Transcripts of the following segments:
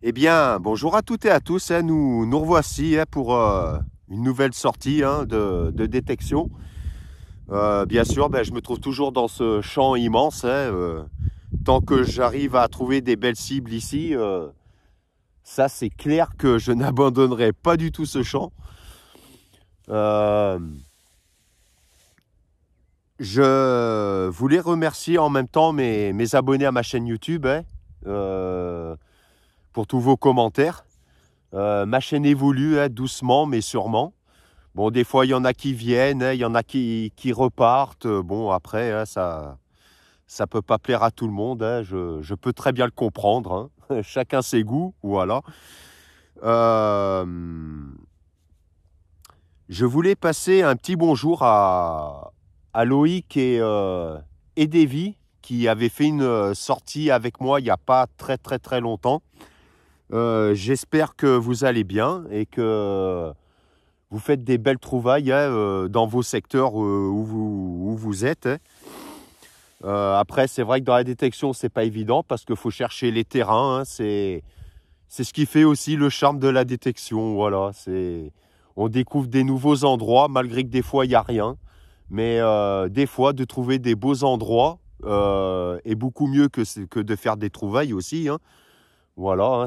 Eh bien, bonjour à toutes et à tous, hein, nous revoici pour une nouvelle sortie de détection. Bien sûr, je me trouve toujours dans ce champ immense. Tant que j'arrive à trouver des belles cibles ici, ça c'est clair que je n'abandonnerai pas du tout ce champ. Euh, je voulais remercier en même temps mes abonnés à ma chaîne YouTube, pour tous vos commentaires. Ma chaîne évolue doucement mais sûrement. Bon, des fois, il y en a qui viennent, il y en a qui repartent. Bon, après, ça peut pas plaire à tout le monde. Je peux très bien le comprendre. Chacun ses goûts, voilà. Euh, je voulais passer un petit bonjour à Loïc et Davy, qui avaient fait une sortie avec moi il n'y a pas très longtemps. J'espère que vous allez bien et que vous faites des belles trouvailles dans vos secteurs où vous êtes. Après, c'est vrai que dans la détection, c'est pas évident parce qu'il faut chercher les terrains. C'est ce qui fait aussi le charme de la détection. Voilà, on découvre des nouveaux endroits malgré que des fois, il n'y a rien. Mais des fois, de trouver des beaux endroits est beaucoup mieux que de faire des trouvailles aussi. Voilà,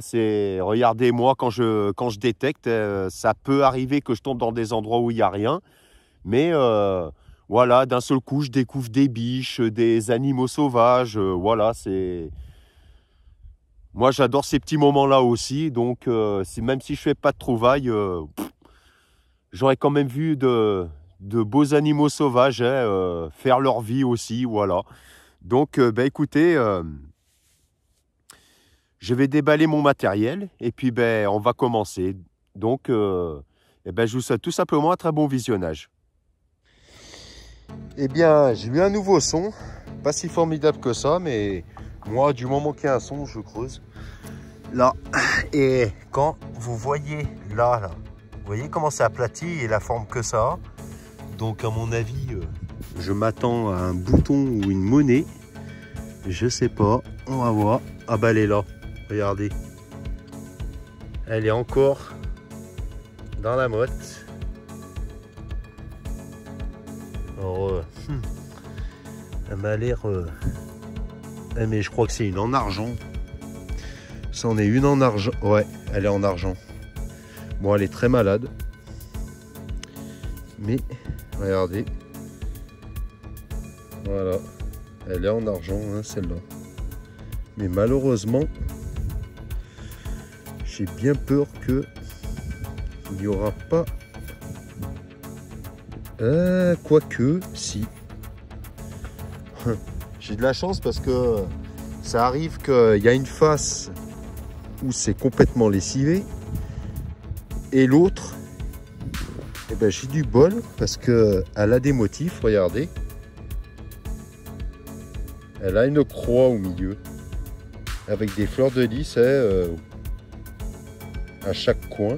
regardez-moi quand je détecte, ça peut arriver que je tombe dans des endroits où il n'y a rien, mais voilà, d'un seul coup, je découvre des biches, des animaux sauvages, voilà, moi, j'adore ces petits moments-là aussi, donc même si je fais pas de trouvailles, j'aurais quand même vu de beaux animaux sauvages faire leur vie aussi, voilà. Donc, écoutez... je vais déballer mon matériel et puis on va commencer. Donc, je vous souhaite tout simplement un très bon visionnage. Eh bien, j'ai eu un nouveau son, pas si formidable que ça, mais moi, du moment qu'il y a un son, je creuse. Là, et quand vous voyez là, vous voyez comment c'est aplati et la forme que ça a. Donc, à mon avis, je m'attends à un bouton ou une monnaie. Je sais pas, on va voir. Ah bah elle est là. Regardez, elle est encore dans la motte. Alors, elle m'a l'air... mais je crois que c'est une en argent. C'en est une en argent. Ouais, elle est en argent. Bon, elle est très malade. Mais, regardez. Voilà. Elle est en argent, celle-là. Mais malheureusement... j'ai bien peur que il n'y aura pas... quoique, si. J'ai de la chance parce que ça arrive qu'il y a une face où c'est complètement lessivé. Et l'autre, j'ai du bol parce qu'elle a des motifs, regardez. Elle a une croix au milieu. Avec des fleurs de lys, à chaque coin.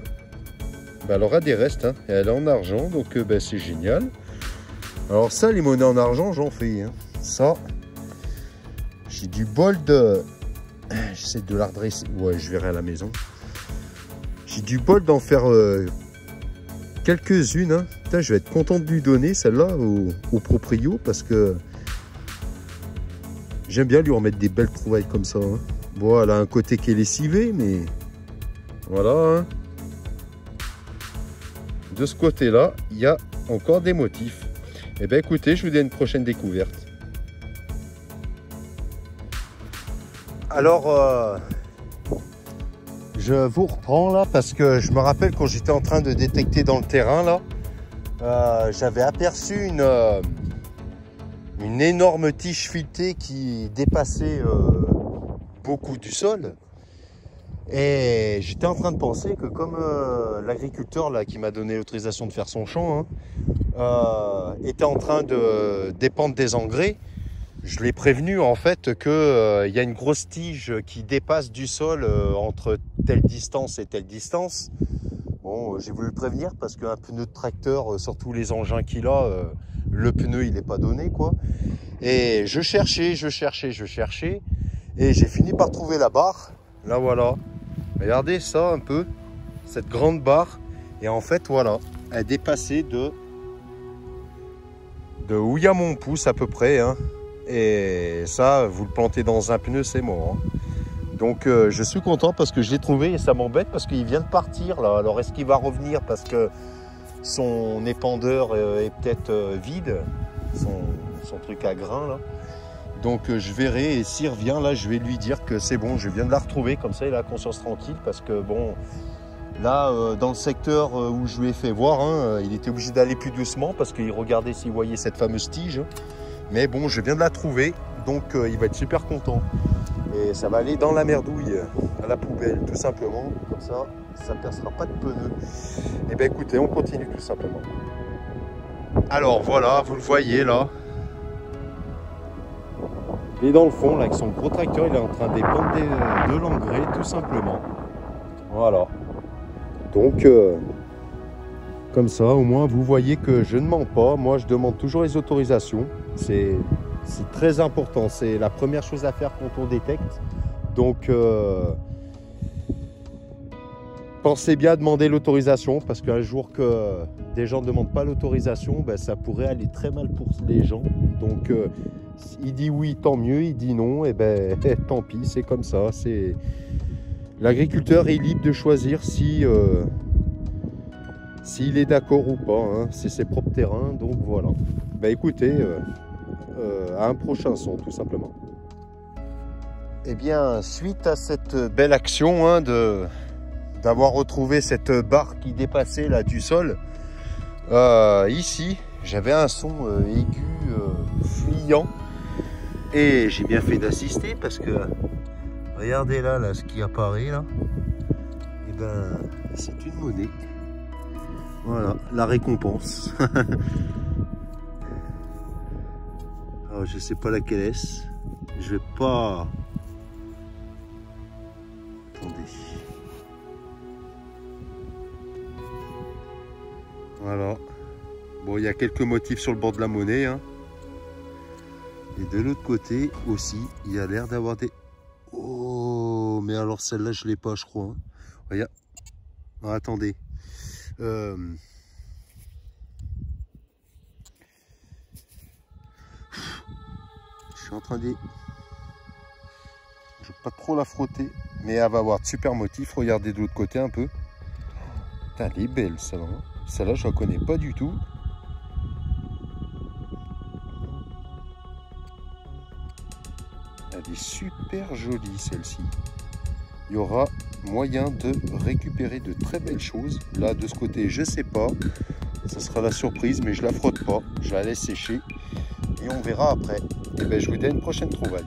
Elle aura des restes, et elle est en argent, donc c'est génial. Alors ça, les monnaies en argent, j'en fais. Ça, j'ai du bol de... J'essaie de la redresser. Ouais, je verrai à la maison. J'ai du bol d'en faire quelques-unes. Putain, je vais être content de lui donner celle-là au proprio parce que j'aime bien lui remettre des belles trouvailles comme ça. Bon, elle a un côté qui est lessivé, mais... voilà. De ce côté-là, il y a encore des motifs. Eh bien, écoutez, je vous dis à une prochaine découverte. Alors, je vous reprends là parce que je me rappelle quand j'étais en train de détecter dans le terrain là, j'avais aperçu une énorme tige filetée qui dépassait beaucoup du sol. Et j'étais en train de penser que comme l'agriculteur là qui m'a donné l'autorisation de faire son champ était en train de dépendre des engrais, je l'ai prévenu en fait que y a une grosse tige qui dépasse du sol entre telle distance et telle distance. Bon, j'ai voulu le prévenir parce qu'un pneu de tracteur, sur tous les engins qu'il a, le pneu il n'est pas donné quoi. Et je cherchais, et j'ai fini par trouver la barre. Là voilà. Regardez ça un peu, cette grande barre. Et en fait, voilà, elle est dépassée de où il y a mon pouce à peu près. Hein. Et ça, vous le plantez dans un pneu, c'est mort. Hein. Donc je suis content parce que je l'ai trouvé et ça m'embête parce qu'il vient de partir là. Alors est-ce qu'il va revenir parce que son épandeur est peut-être vide, son truc à grains là. Donc je verrai et s'il revient là, je vais lui dire que c'est bon, je viens de la retrouver, comme ça il a la conscience tranquille parce que bon, là dans le secteur où je lui ai fait voir, hein, il était obligé d'aller plus doucement parce qu'il regardait s'il voyait cette fameuse tige. Mais bon, je viens de la trouver, donc il va être super content. Et ça va aller dans la merdouille, à la poubelle, tout simplement. Comme ça ne percera pas de pneus. Et bien écoutez, on continue tout simplement. Alors voilà, vous le voyez là. Il est dans le fond, là, avec son gros tracteur, il est en train d'épandre de l'engrais, tout simplement. Voilà. Donc, comme ça, au moins, vous voyez que je ne mens pas. Moi, je demande toujours les autorisations. C'est très important. C'est la première chose à faire quand on détecte. Donc, pensez bien à demander l'autorisation parce qu'un jour que des gens ne demandent pas l'autorisation, ben, ça pourrait aller très mal pour les gens. Donc, il dit oui, tant mieux. Il dit non, et ben tant pis, c'est comme ça. L'agriculteur est libre de choisir s'il est d'accord ou pas. Hein. C'est ses propres terrains, donc voilà. Ben écoutez, à un prochain son, tout simplement. Eh bien, suite à cette belle action hein, d'avoir retrouvé cette barre qui dépassait là du sol, ici, j'avais un son aigu, fuyant, et j'ai bien fait d'assister parce que regardez là, ce qui apparaît là, et ben c'est une monnaie. Voilà, la récompense. Alors, je sais pas laquelle est-ce. Je vais pas. Attendez. Voilà. Bon, il y a quelques motifs sur le bord de la monnaie. Hein. Et de l'autre côté aussi, il y a l'air d'avoir des... Oh, mais alors celle-là, je l'ai pas, je crois. Hein. Regarde. Ah, attendez. Je suis en train de... Je ne vais pas trop la frotter, mais elle va avoir de super motifs. Regardez de l'autre côté un peu. Putain, elle est belle, celle-là. Celle-là, je ne la connais pas du tout. Elle est super jolie, celle-ci. Il y aura moyen de récupérer de très belles choses. Là, de ce côté, je ne sais pas. Ça sera la surprise, mais je ne la frotte pas. Je la laisse sécher. Et on verra après. Et ben, je vous dis à une prochaine trouvaille.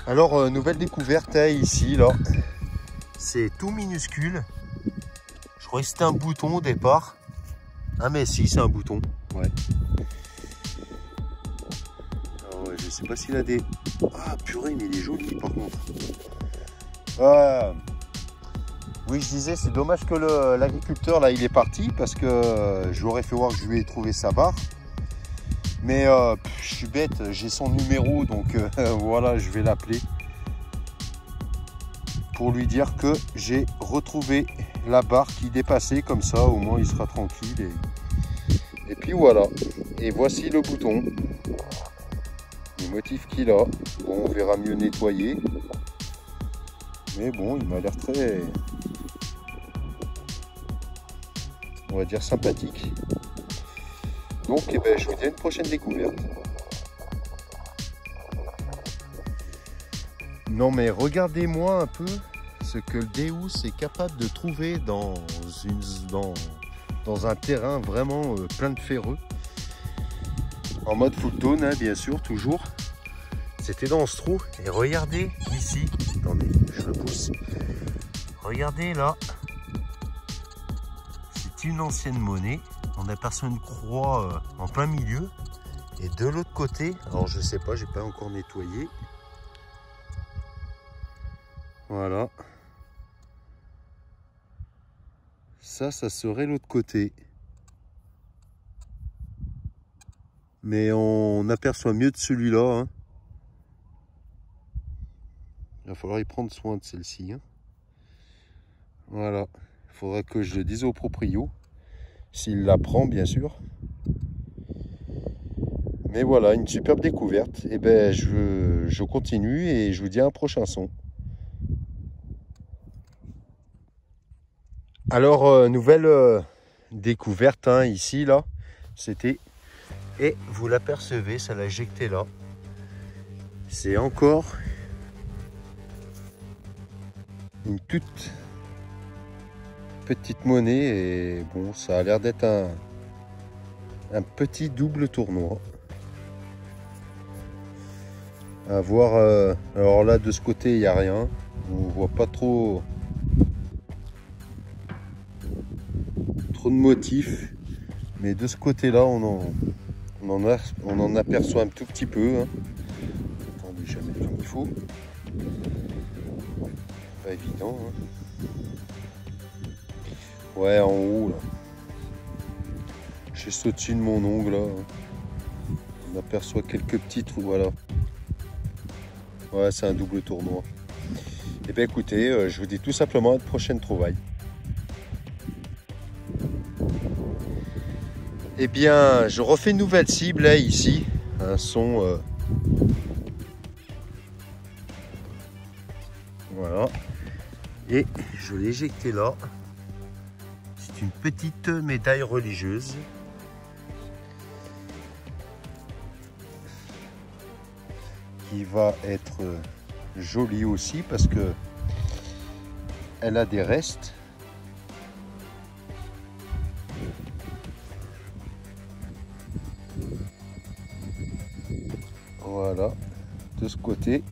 Alors, nouvelle découverte hein, ici, là. C'est tout minuscule. Je croyais que c'était un bouton au départ. Ah mais si, c'est un bouton. Ouais. Alors, ouais, je sais pas s'il a des... Ah purée, mais il est joli par contre. Oui, je disais, c'est dommage que l'agriculteur, là, il est parti parce que je lui aurais fait voir que je lui ai trouvé sa barre. Mais je suis bête, j'ai son numéro, donc voilà, je vais l'appeler pour lui dire que j'ai retrouvé la barre qui dépassait, comme ça au moins il sera tranquille. Et puis voilà, et voici le bouton, le motif qu'il a. Bon, on verra mieux nettoyer, mais bon, il m'a l'air très, on va dire, sympathique. Donc eh ben, je vous dis à une prochaine découverte. Non mais regardez-moi un peu ce que le Deus est capable de trouver dans un terrain vraiment plein de ferreux. En mode full tone, hein, bien sûr, toujours. C'était dans ce trou. Et regardez ici. Attendez, je le pousse. Regardez là. C'est une ancienne monnaie. On aperçoit une croix en plein milieu. Et de l'autre côté, alors je sais pas, j'ai pas encore nettoyé. Voilà. Ça serait l'autre côté. Mais on aperçoit mieux de celui-là. Hein. va falloir y prendre soin de celle-ci. Hein. Voilà. Il faudrait que je le dise au proprio. S'il la prend, bien sûr. Mais voilà, une superbe découverte. Et ben, je continue et je vous dis à un prochain son. Alors, nouvelle découverte, hein, ici, là. C'était... Et vous l'apercevez, ça l'a éjecté là. C'est encore une toute petite monnaie. Et bon, ça a l'air d'être un petit double tournoi. À voir, alors là de ce côté il n'y a rien, on voit pas trop de motifs, mais de ce côté là on en aperçoit un tout petit peu. Hein. Attendez, je vais mettre comme il faut, pas évident. Hein. Ouais, en haut là, juste au-dessus de mon ongle là, on aperçoit quelques petits trous, voilà. Ouais, c'est un double tournoi. Et bien écoutez, je vous dis tout simplement à de prochaines trouvailles. Et bien, je refais une nouvelle cible là, ici. Un son... Voilà. Et je l'ai éjecté là. C'est une petite médaille religieuse. Qui va être jolie aussi parce que elle a des restes. Voilà, de ce côté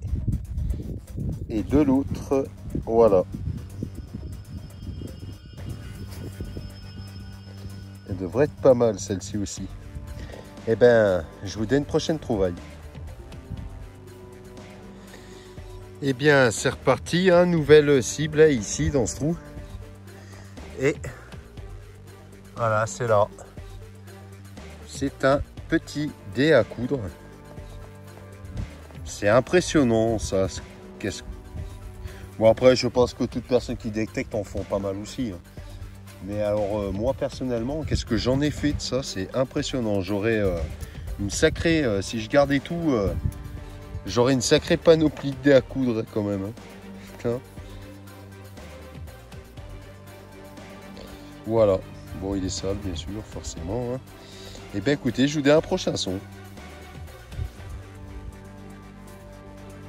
et de l'autre, voilà. Elle devrait être pas mal celle-ci aussi. Et ben, je vous donne une prochaine trouvaille. Et bien, c'est reparti, hein, nouvelle cible là, ici dans ce trou. Et voilà, c'est là. C'est un petit dé à coudre. C'est impressionnant ça. Bon après, je pense que toute personne qui détecte en font pas mal aussi. Hein. Mais alors moi personnellement, qu'est-ce que j'en ai fait de ça? C'est impressionnant. J'aurais une sacrée, si je gardais tout... J'aurais une sacrée panoplie de dés à coudre quand même. Hein. Putain. Voilà. Bon, il est sale, bien sûr, forcément. Hein. Et bien, écoutez, je vous dis à un prochain son.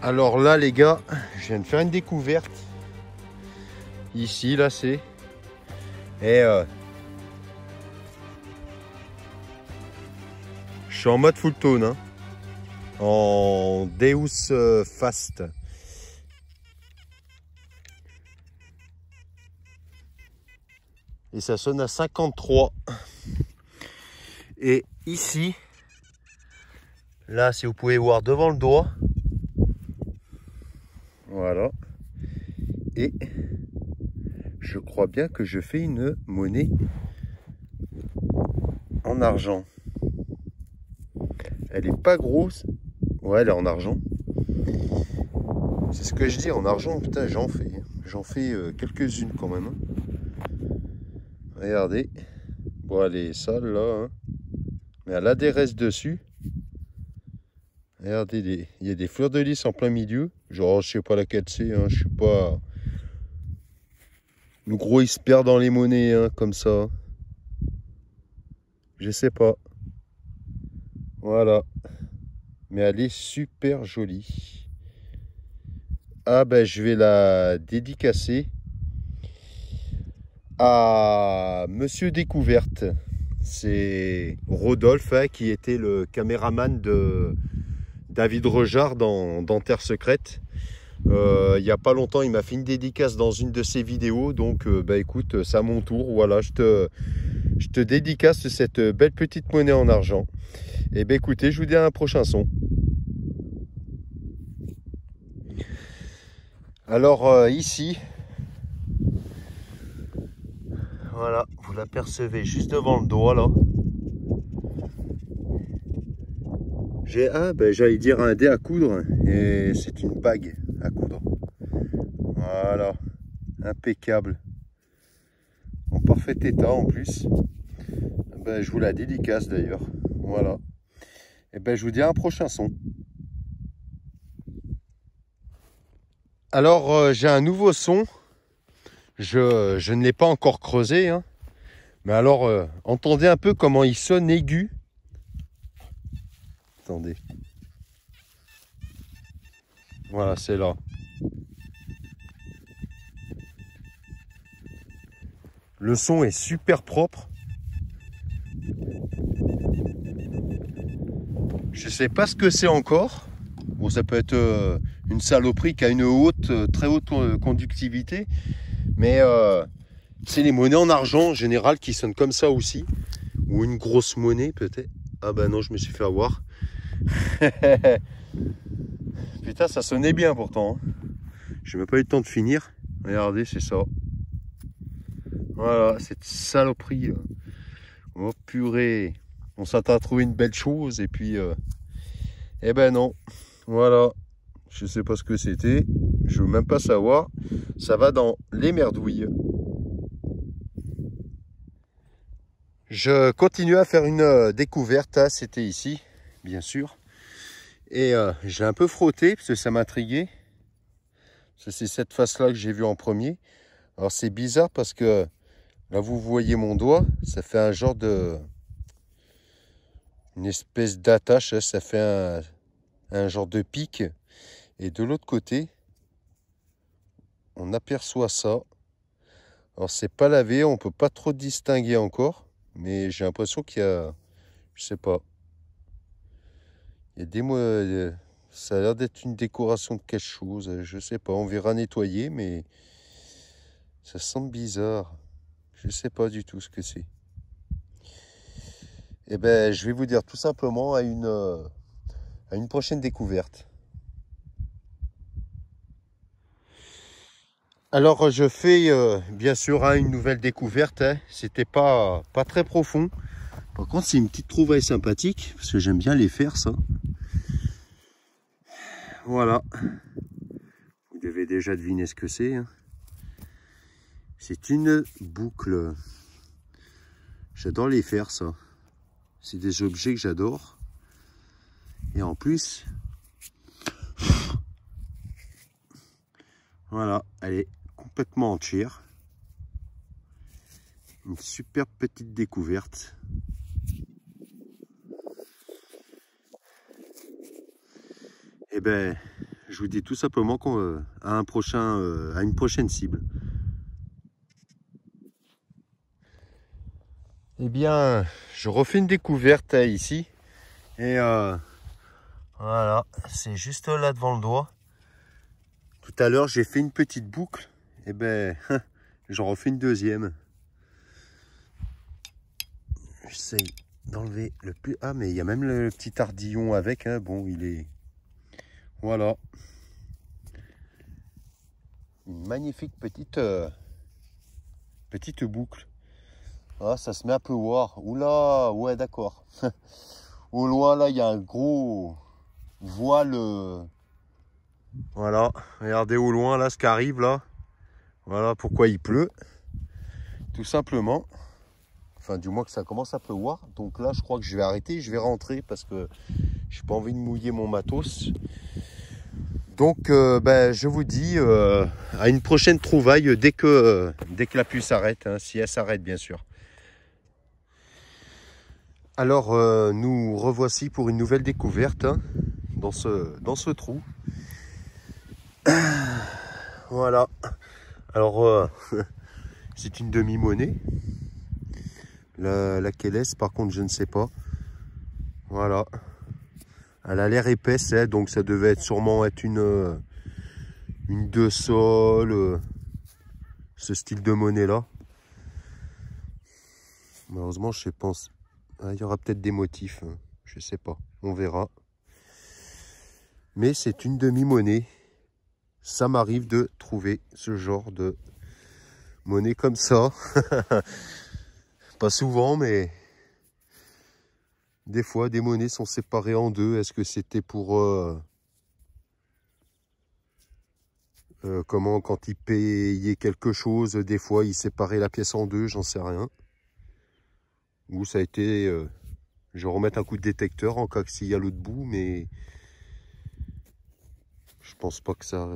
Alors là, les gars, je viens de faire une découverte. Ici, là, c'est... Et je suis en mode full tone, hein. En Deus Fast. Et ça sonne à 53. Et ici, là, si vous pouvez voir devant le doigt, voilà. Et je crois bien que je fais une monnaie en argent. Elle est pas grosse. Ouais, elle est en argent. C'est ce que je dis, en argent, putain, j'en fais quelques-unes quand même. Hein. Regardez. Bon, elle est sale là. Hein. Mais elle a des restes dessus. Regardez, il y a des fleurs de lys en plein milieu. Genre, je sais pas laquelle c'est. Hein. Je suis pas... Le gros, il se perd dans les monnaies, hein, comme ça. Je sais pas. Voilà. Mais elle est super jolie. Ah ben je vais la dédicacer à Monsieur Découverte. C'est Rodolphe hein, qui était le caméraman de David Rejard dans Terre Secrète. Il n'y a pas longtemps, il m'a fait une dédicace dans une de ses vidéos. Donc bah écoute, c'est à mon tour. Voilà, je te dédicace cette belle petite monnaie en argent. Et ben écoutez, je vous dis à un prochain son. Alors ici, voilà, vous l'apercevez juste devant le doigt là. J'ai j'allais dire un dé à coudre et c'est une bague à coudre. Voilà, impeccable. En parfait état en plus. Ben, je vous la dédicace d'ailleurs. Voilà. Et ben, je vous dis à un prochain son. Alors, j'ai un nouveau son. Je ne l'ai pas encore creusé, hein. Mais alors, entendez un peu comment il sonne aigu. Attendez. Voilà, c'est là. Le son est super propre. Je sais pas ce que c'est encore. Bon, ça peut être une saloperie qui a une très haute conductivité. Mais c'est les monnaies en argent en général qui sonnent comme ça aussi. Ou une grosse monnaie peut-être. Ah bah non, je me suis fait avoir. Putain, ça sonnait bien pourtant. J'ai même pas eu le temps de finir. Regardez, c'est ça. Voilà, cette saloperie. Oh purée. On s'attend à trouver une belle chose et puis... eh ben non. Voilà. Je sais pas ce que c'était. Je veux même pas savoir. Ça va dans les merdouilles. Je continue à faire une découverte. Ah, c'était ici, bien sûr. Et j'ai un peu frotté parce que ça m'intriguait. C'est cette face-là que j'ai vue en premier. Alors c'est bizarre parce que là vous voyez mon doigt. Ça fait un genre de... une espèce d'attache. Ça fait un genre de pic. Et de l'autre côté, on aperçoit ça. Alors c'est pas lavé, on peut pas trop distinguer encore, mais j'ai l'impression qu'il y a, je sais pas, il y a ça a l'air d'être une décoration de quelque chose, je sais pas, on verra nettoyer, mais ça semble bizarre. Je sais pas du tout ce que c'est. Et ben je vais vous dire tout simplement à une prochaine découverte. Alors je fais bien sûr une nouvelle découverte, hein. C'était pas très profond. Par contre c'est une petite trouvaille sympathique, parce que j'aime bien les faire ça. Voilà. Vous devez déjà deviner ce que c'est, hein. C'est une boucle. J'adore les faire ça. C'est des objets que j'adore. Et en plus, voilà, elle est complètement entière. Une super petite découverte. Et ben, je vous dis tout simplement qu'à à une prochaine cible. Eh bien, je refais une découverte ici. Et voilà, c'est juste là devant le doigt. Tout à l'heure, j'ai fait une petite boucle. Et ben, j'en refais une deuxième. J'essaye d'enlever le plus... Ah, mais il y a même le petit ardillon avec, hein. Bon, il est... Voilà. Une magnifique petite boucle. Ah, ça se met un peu voir. Oula, ouais, d'accord. Au loin, là, il y a un gros voile. Voilà, regardez au loin, là, ce qui arrive, là. Voilà pourquoi il pleut. Tout simplement. Enfin, du moins que ça commence à pleuvoir. Donc là, je crois que je vais arrêter. Je vais rentrer parce que j'ai pas envie de mouiller mon matos. Donc, ben, je vous dis à une prochaine trouvaille dès que la pluie s'arrête, hein, si elle s'arrête, bien sûr. Alors, nous revoici pour une nouvelle découverte, hein, dans ce trou. Voilà. Alors, c'est une demi-monnaie. Laquelle est-ce, par contre, je ne sais pas. Voilà. Elle a l'air épaisse, hein, donc ça devait sûrement être une 2 sol, ce style de monnaie-là. Malheureusement, je pense... il y aura peut-être des motifs, hein, je sais pas. On verra. Mais c'est une demi-monnaie. Ça m'arrive de trouver ce genre de monnaie comme ça. Pas souvent, mais des fois, des monnaies sont séparées en deux. Est-ce que c'était pour Comment, quand il payait quelque chose, des fois, il séparait la pièce en deux, j'en sais rien. Ou ça a été... je vais remettre un coup de détecteur en cas que s'il y a l'autre bout, mais... Je pense pas que ça...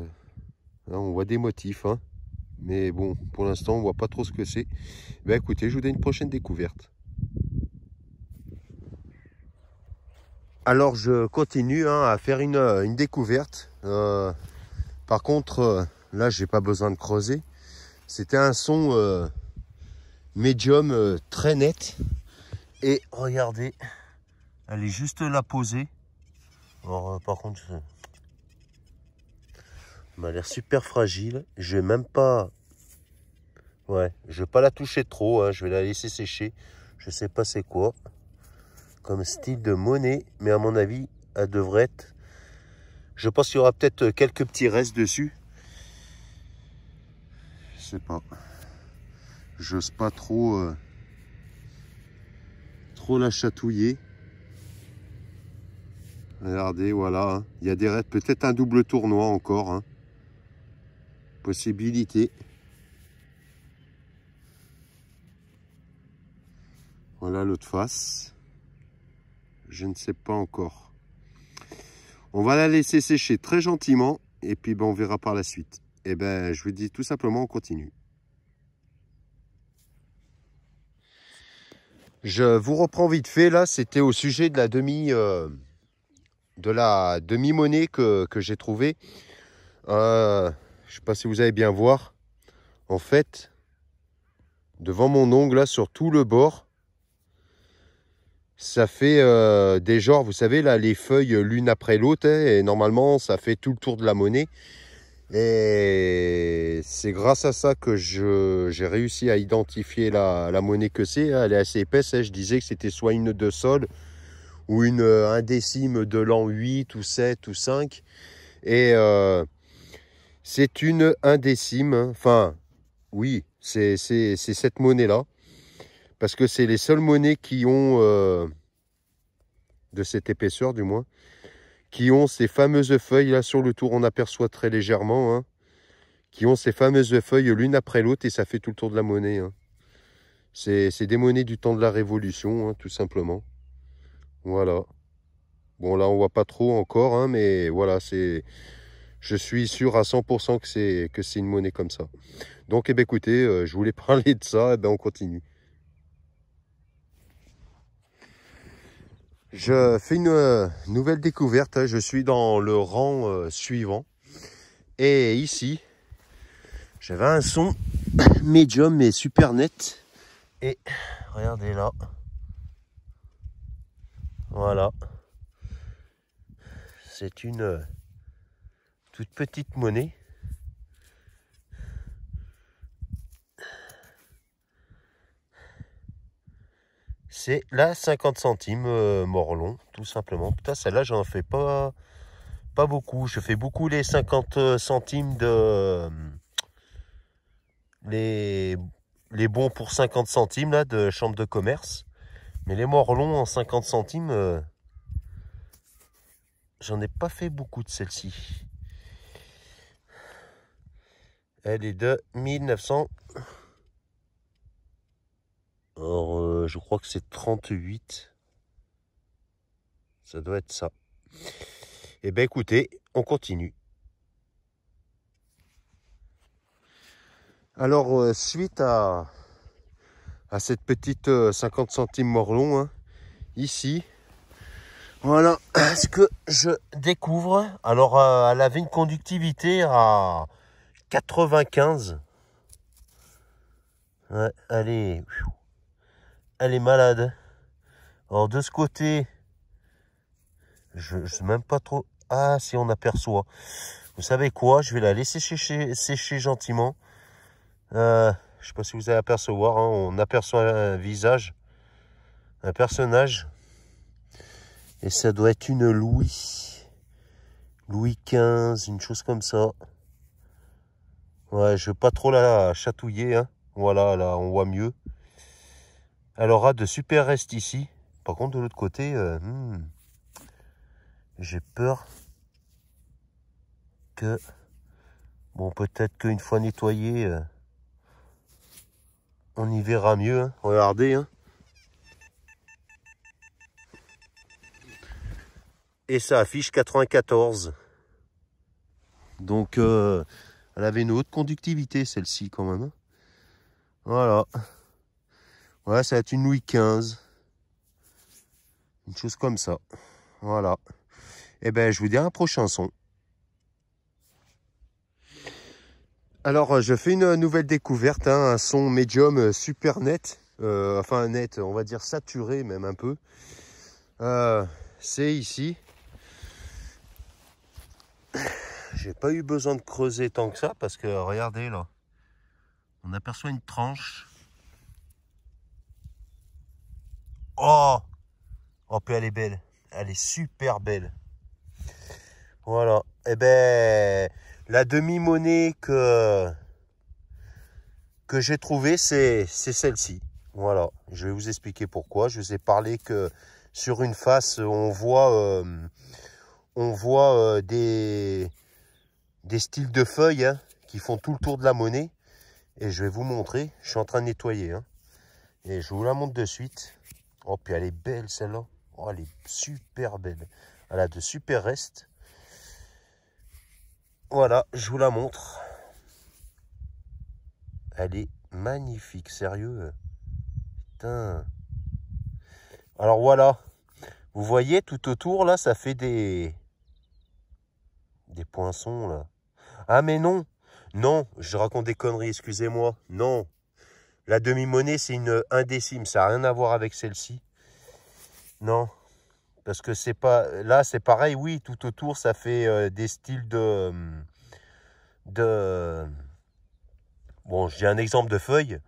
Là, on voit des motifs, hein. Mais bon, pour l'instant, on voit pas trop ce que c'est. Ben écoutez, je vous donne une prochaine découverte. Alors, je continue hein, à faire une découverte. Par contre, là, j'ai pas besoin de creuser. C'était un son médium très net. Et regardez, elle est juste là posée. Alors, par contre, elle m'a l'air super fragile. Je vais même pas... Ouais, je vais pas la toucher trop. Hein. Je vais la laisser sécher. Je sais pas c'est quoi. Comme style de monnaie. Mais à mon avis, elle devrait être... Je pense qu'il y aura peut-être quelques petits restes dessus. Je sais pas. J'ose pas trop la chatouiller. Regardez, voilà. Hein. Il y a des restes. Peut-être un double tournoi encore. Hein. Possibilité. Voilà l'autre face. Je ne sais pas encore. On va la laisser sécher très gentiment. Et puis ben, on verra par la suite. Et ben je vous dis tout simplement on continue. Je vous reprends vite fait là. C'était au sujet de la demi-monnaie que j'ai trouvée. Je ne sais pas si vous allez bien voir. En fait, devant mon ongle là sur tout le bord. Ça fait des genres, vous savez, là, les feuilles l'une après l'autre. Hein, et normalement, ça fait tout le tour de la monnaie. Et c'est grâce à ça que j'ai réussi à identifier la monnaie que c'est. Elle est assez épaisse. Hein, je disais que c'était soit une de sol ou un décime de l'an 8 ou 7 ou 5. Et c'est une indécime. Hein. Enfin, oui, c'est cette monnaie-là. Parce que c'est les seules monnaies qui ont... de cette épaisseur du moins, qui ont ces fameuses feuilles là sur le tour, on aperçoit très légèrement, hein, qui ont ces fameuses feuilles l'une après l'autre et ça fait tout le tour de la monnaie. Hein. C'est des monnaies du temps de la Révolution, hein, tout simplement. Voilà. Bon là on voit pas trop encore, hein, mais voilà, je suis sûr à 100% que c'est une monnaie comme ça. Donc eh bien, écoutez, je voulais parler de ça, et ben on continue. Je fais une nouvelle découverte, hein. Je suis dans le rang suivant. Et ici, j'avais un son médium mais super net. Et regardez là. Voilà. C'est une toute petite monnaie. C'est la 50 centimes Morlon, tout simplement. Putain, celle-là, j'en fais pas beaucoup. Je fais beaucoup les 50 centimes de... les bons pour 50 centimes là, de chambre de commerce. Mais les Morlons en 50 centimes, j'en ai pas fait beaucoup de celle-ci. Elle est de 1900. Alors, je crois que c'est 38. Ça doit être ça. Eh bien, écoutez, on continue. Alors, suite à cette petite 50 centimes Morlon, hein, ici, voilà ce que je découvre. Alors, elle avait une conductivité à 95. Ouais, elle est malade. Alors, de ce côté, je sais même pas trop... Ah, si on aperçoit. Vous savez quoi? Je vais la laisser sécher gentiment. Je sais pas si vous allez apercevoir. Hein, on aperçoit un visage. Un personnage. Et ça doit être une Louis XV, une chose comme ça. Ouais, je veux pas trop la chatouiller. Hein. Voilà, là, on voit mieux. Elle aura de super restes ici. Par contre, de l'autre côté, j'ai peur que... Bon, peut-être qu'une fois nettoyé, on y verra mieux. Hein. Regardez. Hein. Et ça affiche 94. Donc, elle avait une haute conductivité, celle-ci, quand même. Hein. Voilà. Ouais, ça va être une Louis XV. Une chose comme ça. Voilà. Et ben, je vous dis à un prochain son. Alors, je fais une nouvelle découverte, hein, un son médium super net, enfin net, on va dire saturé même un peu. C'est ici. J'ai pas eu besoin de creuser tant que ça parce que regardez là, on aperçoit une tranche. Oh, oh, puis elle est belle, elle est super belle. Voilà. Et ben, la demi-monnaie que j'ai trouvée, c'est celle-ci. Voilà. Je vais vous expliquer pourquoi. Je vous ai parlé que sur une face, on voit des styles de feuilles hein, qui font tout le tour de la monnaie. Et je vais vous montrer. Je suis en train de nettoyer. Hein, et je vous la montre de suite. Oh, puis elle est belle celle-là. Oh, elle est super belle. Elle a de super restes. Voilà, je vous la montre. Elle est magnifique, sérieux. Putain. Alors voilà. Vous voyez, tout autour, là, ça fait des poinçons, là. Ah, mais non. Non, je raconte des conneries, excusez-moi. Non. La demi-monnaie, c'est une 1 décime. Ça n'a rien à voir avec celle-ci. Non. Parce que c'est pas... Là, c'est pareil, oui, tout autour, ça fait des styles de... Bon, j'ai un exemple de feuille.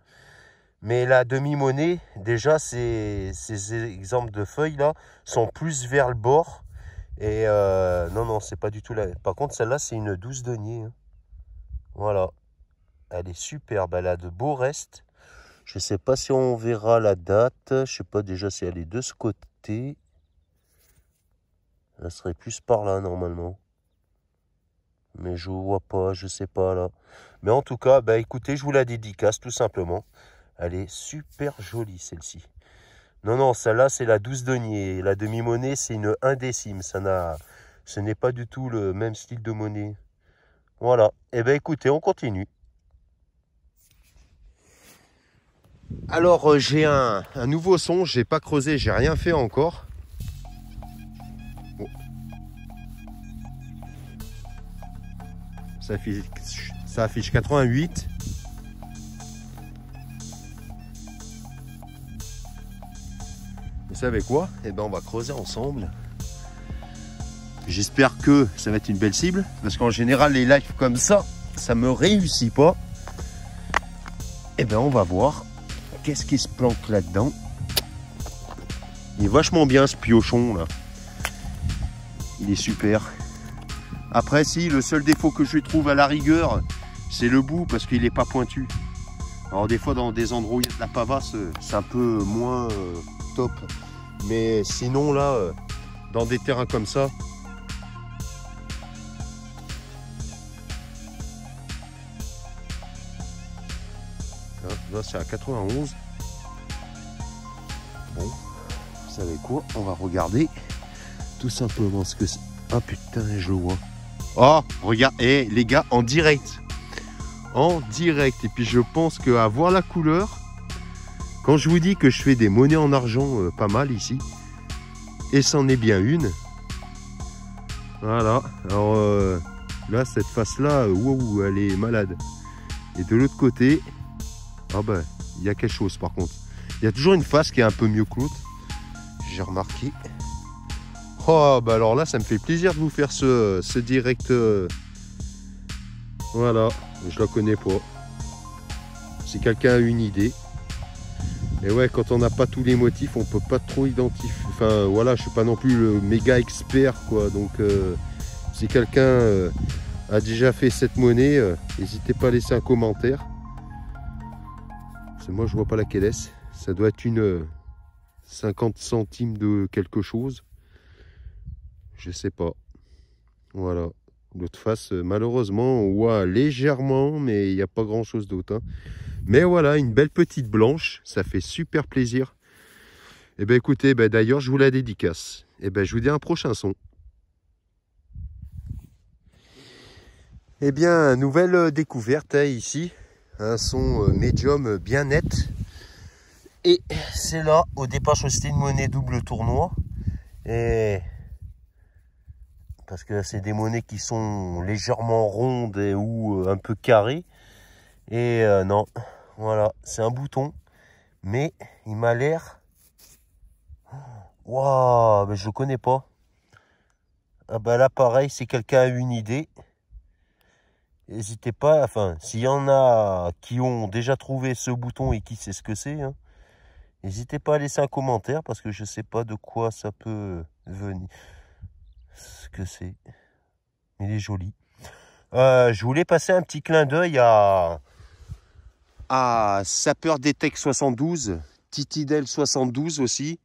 Mais la demi-monnaie, déjà, ces exemples de feuilles-là sont plus vers le bord. Et non, non, c'est pas du tout là. Par contre, celle-là, c'est une 12 deniers. Hein. Voilà. Elle est superbe. Elle a de beaux restes. Je sais pas si on verra la date. Je sais pas déjà si elle est de ce côté. Elle serait plus par là, normalement. Mais je vois pas, je sais pas là. Mais en tout cas, bah écoutez, je vous la dédicace tout simplement. Elle est super jolie celle-ci. Non, non, celle-là c'est la 12 deniers. La demi-monnaie c'est une 1 décime. Ce n'est pas du tout le même style de monnaie. Voilà. Et ben écoutez, on continue. Alors j'ai un nouveau son. J'ai pas creusé, j'ai rien fait encore. Bon. Ça affiche 88. Vous savez quoi? Eh ben on va creuser ensemble. J'espère que ça va être une belle cible. Parce qu'en général les lives comme ça me réussit pas. Eh ben on va voir. Qu'est-ce qui se planque là-dedans? Il est vachement bien ce piochon là. Il est super. Après si, le seul défaut que je trouve à la rigueur, c'est le bout parce qu'il n'est pas pointu. Alors des fois dans des endroits où il y a de la pavasse, c'est un peu moins top. Mais sinon là, dans des terrains comme ça, là c'est à 91. Bon, vous savez quoi? On va regarder tout simplement ce que c'est. Ah putain, je le vois. Oh, regarde, les gars, en direct. En direct. Et puis je pense qu'à voir la couleur, quand je vous dis que je fais des monnaies en argent pas mal ici, et c'en est bien une. Voilà. Alors là, cette face-là, wow, elle est malade. Et de l'autre côté, ah ben, il y a quelque chose par contre. Il y a toujours une face qui est un peu mieux que l'autre. J'ai remarqué. Oh, bah alors là, ça me fait plaisir de vous faire ce direct. Voilà, je la connais pas. Si quelqu'un a une idée. Et ouais, quand on n'a pas tous les motifs, on peut pas trop identifier. Enfin, voilà, je suis pas non plus le méga expert, quoi. Donc, si quelqu'un a déjà fait cette monnaie, n'hésitez pas à laisser un commentaire. Parce que moi, je vois pas laquelle est. Ça doit être une 50 centimes de quelque chose. Je sais pas. Voilà. L'autre face, malheureusement, on voit légèrement, mais il n'y a pas grand-chose d'autre. Hein. Mais voilà, une belle petite blanche, ça fait super plaisir. Et bien écoutez, d'ailleurs, je vous la dédicace. Et ben je vous dis à un prochain son. Eh bien, nouvelle découverte hein, ici. Un son médium bien net. Et c'est là, au départ, je c'était une monnaie double tournoi. Et parce que c'est des monnaies qui sont légèrement rondes et, ou un peu carrées. Et non, voilà, c'est un bouton. Mais il m'a l'air... Waouh, mais je le connais pas. Ah bah là, pareil, si quelqu'un a une idée, n'hésitez pas, enfin, s'il y en a qui ont déjà trouvé ce bouton et qui sait ce que c'est, hein, n'hésitez pas à laisser un commentaire parce que je sais pas de quoi ça peut venir, ce que c'est. Il est joli. Je voulais passer un petit clin d'œil à Sapeur Detect 72, Titidel 72 aussi.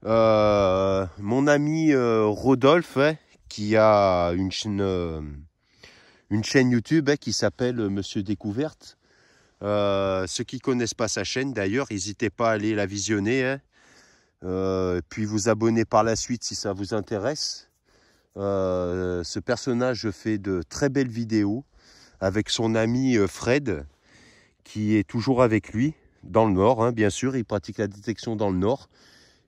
Mon ami Rodolphe, hein, qui a une chaîne YouTube hein, qui s'appelle Monsieur Découverte. Ceux qui ne connaissent pas sa chaîne d'ailleurs, n'hésitez pas à aller la visionner. Hein. Puis vous abonner par la suite si ça vous intéresse. Ce personnage fait de très belles vidéos avec son ami Fred, qui est toujours avec lui, dans le Nord, hein, bien sûr. Il pratique la détection dans le Nord.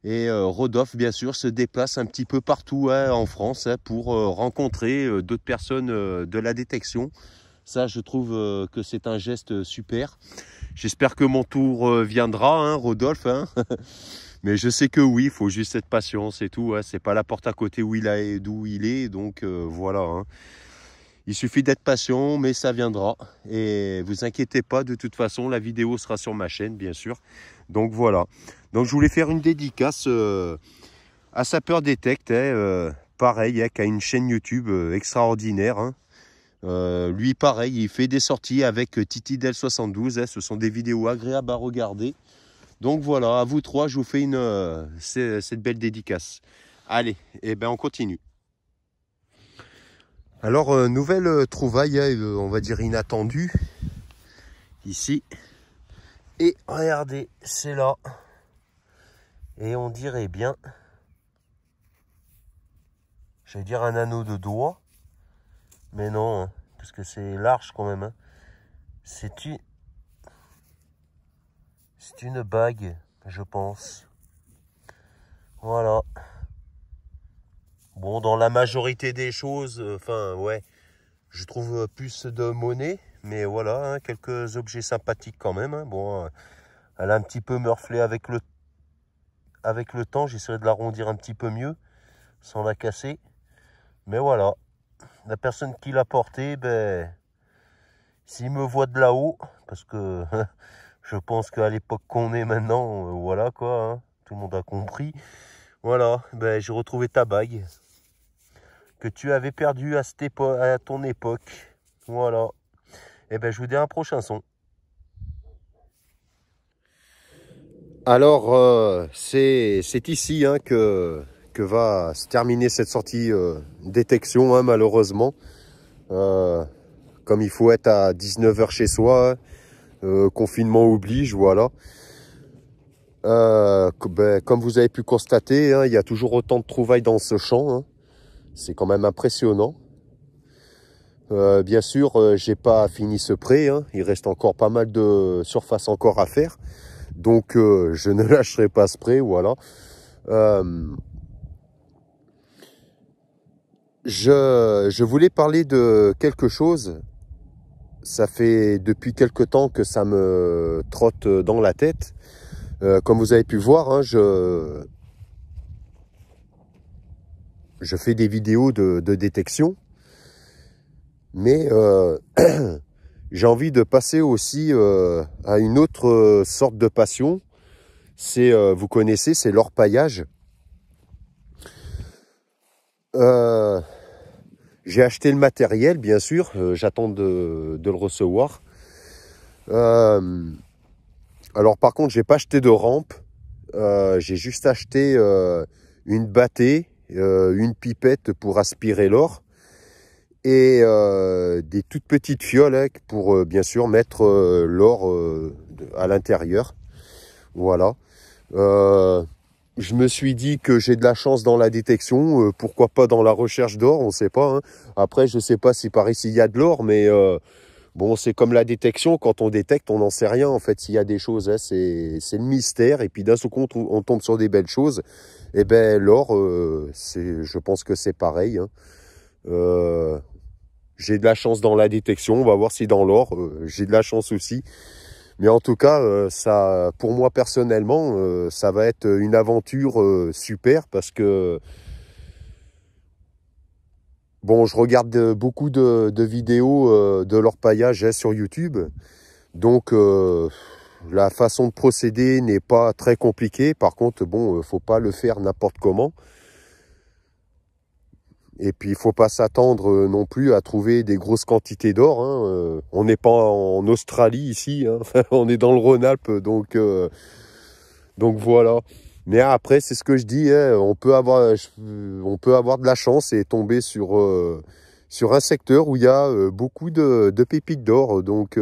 Et Rodolphe, bien sûr, se déplace un petit peu partout hein, en France hein, pour rencontrer d'autres personnes de la détection. Ça, je trouve que c'est un geste super. J'espère que mon tour viendra, hein, Rodolphe. Hein. Mais je sais que oui, il faut juste être patient, c'est tout. Hein. C'est pas la porte à côté où d'où il est. Donc voilà. Hein. Il suffit d'être patient, mais ça viendra. Et vous inquiétez pas, de toute façon, la vidéo sera sur ma chaîne, bien sûr. Donc voilà. Donc je voulais faire une dédicace à Sapeur Detect. Hein, pareil, hein, qui a une chaîne YouTube extraordinaire. Hein. Lui, pareil, il fait des sorties avec Titidel 72. Hein, ce sont des vidéos agréables à regarder. Donc voilà, à vous trois, je vous fais cette belle dédicace. Allez, et ben on continue. Alors, nouvelle trouvaille, on va dire inattendue, ici. Et regardez, c'est là. Et on dirait bien, je vais dire un anneau de doigt, mais non, hein, parce que c'est large quand même. Hein. C'est une bague, je pense. Voilà. Bon, dans la majorité des choses, enfin, ouais, je trouve plus de monnaie, mais voilà, hein, quelques objets sympathiques quand même. Hein. Bon, elle a un petit peu meurflé avec le temps, j'essaierai de l'arrondir un petit peu mieux, sans la casser. Mais voilà, la personne qui l'a portée, ben, s'il me voit de là-haut, parce que je pense qu'à l'époque qu'on est maintenant, voilà quoi, hein, tout le monde a compris. Voilà, ben, j'ai retrouvé ta bague que tu avais perdue à ton époque. Voilà. Et ben, je vous dis à un prochain son. Alors, c'est ici hein, que va se terminer cette sortie détection, hein, malheureusement. Comme il faut être à 19 h chez soi, confinement oblige, voilà. Comme vous avez pu constater, hein, il y a toujours autant de trouvailles dans ce champ. Hein. C'est quand même impressionnant. Bien sûr, j'ai pas fini ce pré. Hein. Il reste encore pas mal de surface encore à faire. Donc, je ne lâcherai pas ce pré, voilà. Je voulais parler de quelque chose. Ça fait depuis quelque temps que ça me trotte dans la tête. Comme vous avez pu voir, hein, je fais des vidéos de détection. Mais j'ai envie de passer aussi à une autre sorte de passion. C'est, vous connaissez, c'est l'orpaillage. J'ai acheté le matériel, bien sûr. J'attends de le recevoir. Alors par contre, j'ai pas acheté de rampe. J'ai juste acheté une bâtée, une pipette pour aspirer l'or. et des toutes petites fioles hein, pour bien sûr mettre l'or à l'intérieur. Voilà. Je me suis dit que j'ai de la chance dans la détection, pourquoi pas dans la recherche d'or, on ne sait pas. Hein. Après, je ne sais pas si par ici il y a de l'or, mais bon, c'est comme la détection, quand on détecte, on n'en sait rien en fait s'il y a des choses, hein, c'est le mystère, et puis d'un seul coup on tombe sur des belles choses, et ben l'or, je pense que c'est pareil. Hein. J'ai de la chance dans la détection, on va voir si dans l'or, j'ai de la chance aussi. Mais en tout cas, ça, pour moi personnellement, ça va être une aventure super parce que, bon, je regarde beaucoup de vidéos de l'orpaillage sur YouTube. Donc, la façon de procéder n'est pas très compliquée. Par contre, bon, faut pas le faire n'importe comment. Et puis, il faut pas s'attendre non plus à trouver des grosses quantités d'or. Hein. On n'est pas en Australie ici, hein. On est dans le Rhône-Alpes, donc voilà. Mais après, c'est ce que je dis, hein, on peut avoir de la chance et tomber sur un secteur où il y a beaucoup de pépites d'or. Donc,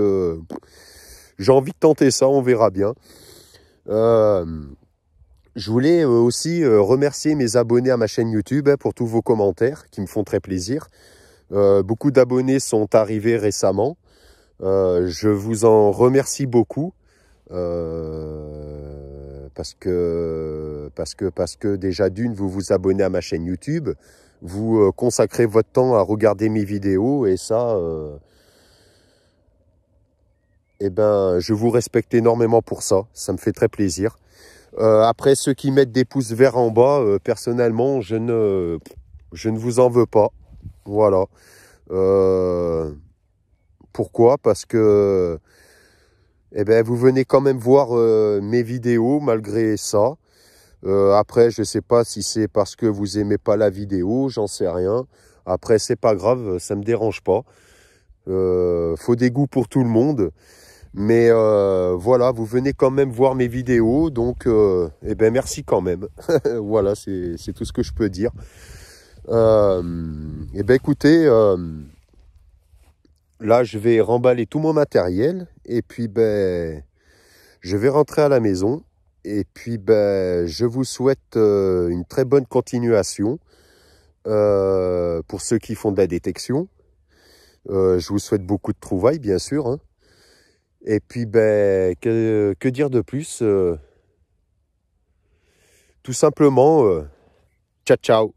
j'ai envie de tenter ça, on verra bien. Je voulais aussi remercier mes abonnés à ma chaîne YouTube hein, pour tous vos commentaires qui me font très plaisir. Beaucoup d'abonnés sont arrivés récemment. Je vous en remercie beaucoup parce que déjà d'une, vous vous abonnez à ma chaîne YouTube, vous consacrez votre temps à regarder mes vidéos et ça, eh ben, je vous respecte énormément pour ça. Ça me fait très plaisir. Après, ceux qui mettent des pouces verts en bas, personnellement, je ne vous en veux pas. Voilà. Pourquoi? Parce que eh ben, vous venez quand même voir mes vidéos malgré ça. Après, je ne sais pas si c'est parce que vous aimez pas la vidéo, j'en sais rien. Après, c'est pas grave, ça me dérange pas. Faut des goûts pour tout le monde. Mais voilà, vous venez quand même voir mes vidéos, donc eh ben merci quand même. Voilà, c'est tout ce que je peux dire. Eh ben écoutez, là je vais remballer tout mon matériel et puis ben je vais rentrer à la maison et puis ben je vous souhaite une très bonne continuation pour ceux qui font de la détection. Je vous souhaite beaucoup de trouvailles bien sûr. Hein. Et puis, ben, que dire de plus? Tout simplement, ciao, ciao.